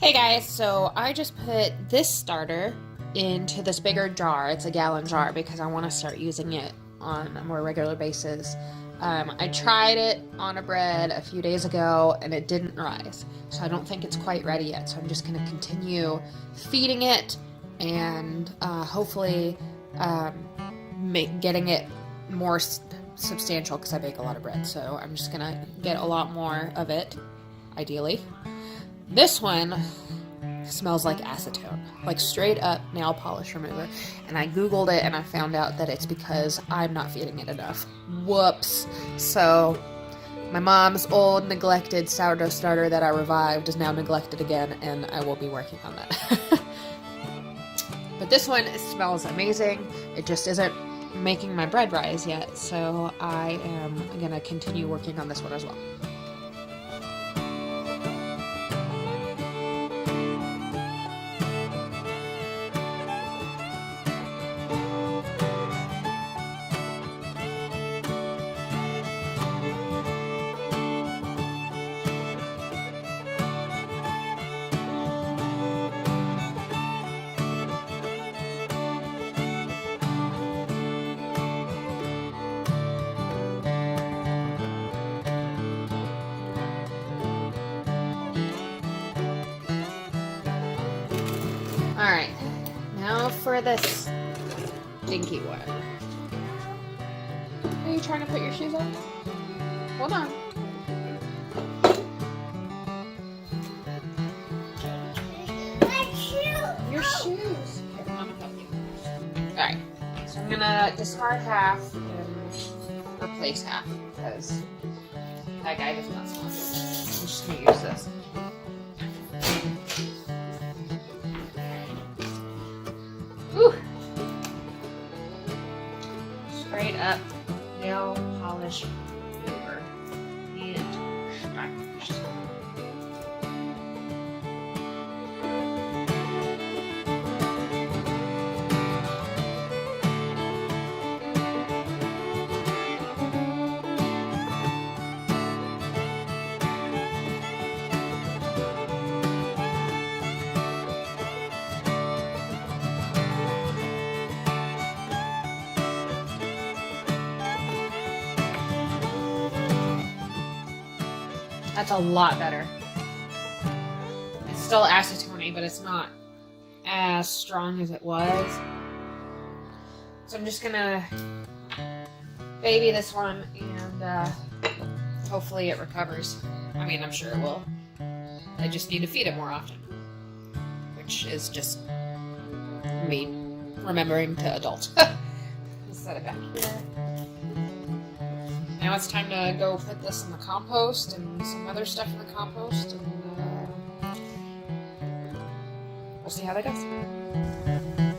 Hey guys, so I just put this starter into this bigger jar. It's a gallon jar because I want to start using it on a more regular basis. I tried it on a bread a few days ago and it didn't rise. So I don't think it's quite ready yet. So I'm just going to continue feeding it and hopefully getting it more substantial because I bake a lot of bread. So I'm just going to get a lot more of it, ideally. This one smells like acetone, like straight up nail polish remover. And I Googled it and I found out that it's because I'm not feeding it enough. Whoops. So my mom's old neglected sourdough starter that I revived is now neglected again, and I will be working on that. But this one smells amazing. It just isn't making my bread rise yet, so I am going to continue working on this one as well. Alright, now for this Stinky one. Are you trying to put your shoes on? Hold on. My shoes! Your shoes! Here, Mama help you. Alright, so I'm gonna discard half and replace half because that guy does not smell good. I'm just gonna use this. Whew. Straight up nail polish remover and starch. That's a lot better. It's still acetone, but it's not as strong as it was. So I'm just gonna baby this one and hopefully it recovers. I mean, I'm sure it will. I just need to feed it more often, which is just me remembering to adult. Let's set it back here. Now it's time to go put this in the compost and some other stuff in the compost, and we'll see how that goes.